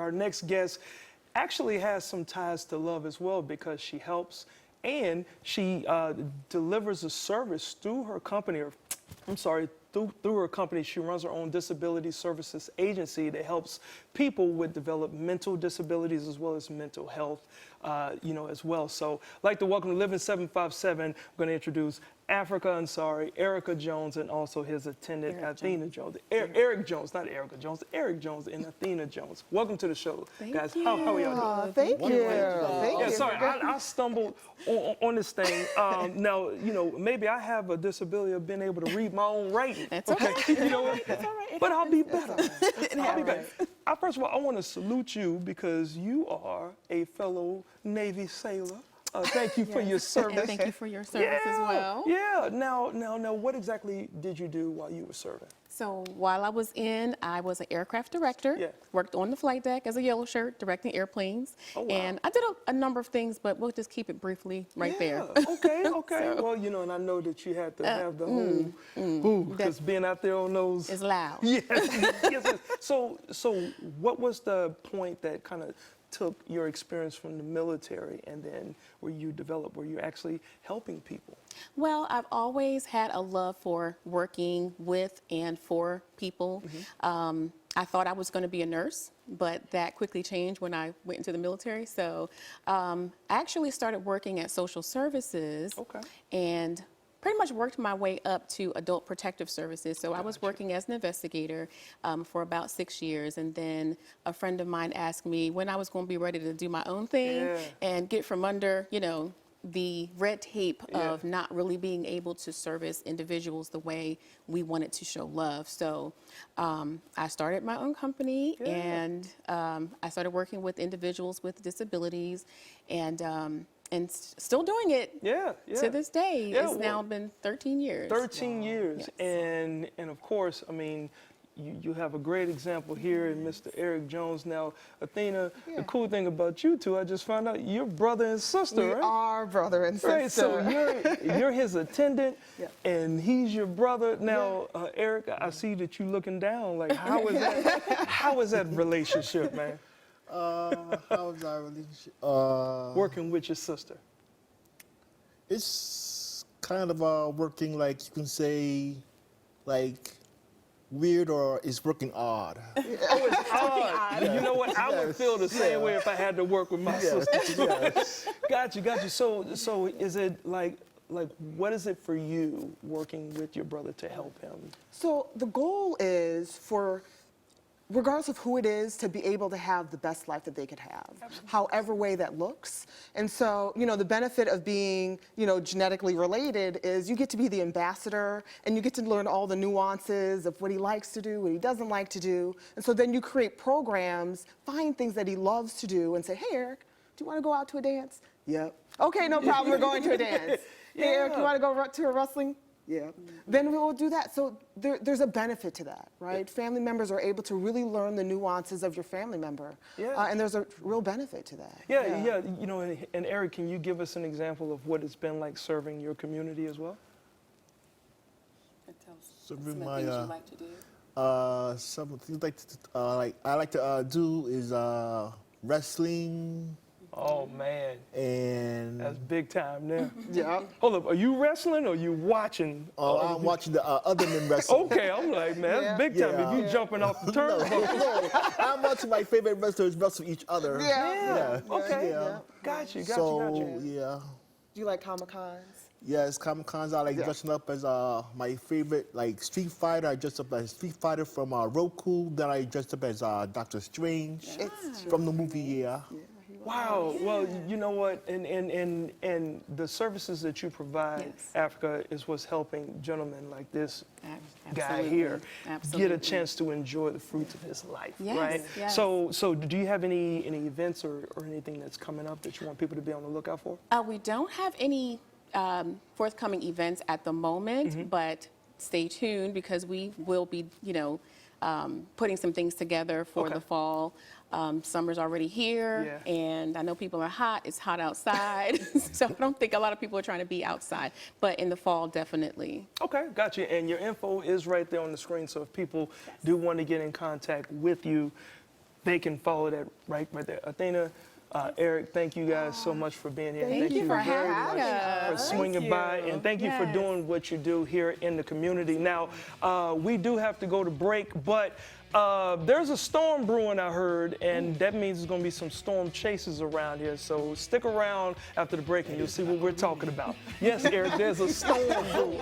our next guest actually has some ties to love as well, because she helps and she delivers a service through her company, or I'm sorry, through her company. She runs her own disability services agency that helps people with developmental disabilities as well as mental health, as well. So I'd like to welcome to Living 757. I'm going to introduce Africia Ansari, Erica Jones, and also his attendant, Athena Jones. Eric Jones, not Erica Jones, Eric Jones and Athena Jones. Welcome to the show, guys. How are y'all doing? Thank you. Thank you. Sorry, I stumbled on this thing. Now, maybe I have a disability of being able to read my own writing. That's okay. You know what? That's all right. But I'll be better. I'll be better. First of all, I want to salute you because you are a fellow Navy sailor. Thank you for your service. Thank you for your service as well. Yeah. Now, what exactly did you do while you were serving? So while I was an aircraft director. Yeah. Worked on the flight deck as a yellow shirt, directing airplanes. Oh, wow. And I did a number of things, but we'll just keep it briefly there. Okay. So, Well, and I know that you had to have the whole, because being out there on those. It's loud. Yes. So what was the point that kind of took your experience from the military and then where you actually helping people? Well, I've always had a love for working with and for people. I thought I was going to be a nurse, but that quickly changed when I went into the military. So I actually started working at social services and pretty much worked my way up to adult protective services. So I was working as an investigator for about 6 years. And then a friend of mine asked me when I was going to be ready to do my own thing and get from under, the red tape of not really being able to service individuals the way we wanted to show love. So I started my own company and I started working with individuals with disabilities and still doing it to this day. It's now been 13 years. 13 years. Yes. And of course, I mean, you have a great example here in Mr. Eric Jones. Now, Athena, the cool thing about you two, I just found out you're brother and sister, right? We are brother and sister. Right, so you're his attendant, and he's your brother. Now, Eric, I see that you looking down. Like, how is that? How is that relationship, man? How is our relationship? Working with your sister. It's kind of working, like you can say, like weird, or it's working odd. Oh, it's odd. You know what? I would feel the same way if I had to work with my sister. Got you. So is it like what is it for you working with your brother to help him? So the goal is for, regardless of who it is, to be able to have the best life that they could have, however way that looks. And so, the benefit of being, genetically related is you get to be the ambassador and you get to learn all the nuances of what he likes to do, what he doesn't like to do. And so then you create programs, find things that he loves to do and say, hey, Eric, do you want to go out to a dance? Yep. Okay, no problem, we're going to a dance. Hey, Eric, you want to go to a wrestling? Yeah. Then we will do that. So there's a benefit to that, right? Family members are able to really learn the nuances of your family member. And there's a real benefit to that. Yeah. And Eric, can you give us an example of what it's been like serving your community as well? Some things you like to do? Some things I like to do is wrestling. Oh, man. And that's big time now. Yeah. Hold up, are you wrestling or are you watching? Oh, I'm watching the other men wrestle. Okay, I'm like, man, that's big time. If you jumping off the turnbuckle. No, I'm watching my favorite wrestlers wrestle each other. Okay. Got you. Do you like Comic-Cons? Yes, Comic-Cons. I like dressing up as my favorite, like Street Fighter. I dressed up as Street Fighter from Roku. Then I dressed up as Doctor Strange from the movie. Wow. Well, you know what? And the services that you provide, Africa, is what's helping gentlemen like this guy here get a chance to enjoy the fruits of his life, right? Yes. So do you have any events or anything that's coming up that you want people to be on the lookout for? We don't have any forthcoming events at the moment, but stay tuned because we will be, putting some things together for the fall. Summer's already here, and I know people are hot. It's hot outside, so I don't think a lot of people are trying to be outside. But in the fall, definitely. Okay, got you. And your info is right there on the screen, so if people do want to get in contact with you, they can follow that right there. Athena, Eric, thank you guys so much for being here. Thank you for very having much us. for swinging by, and thank you for doing what you do here in the community. Now, we do have to go to break, but there's a storm brewing, I heard, and that means there's going to be some storm chasers around here. So stick around after the break, and you'll see what we're talking about. Yes, Eric, there's a storm brewing.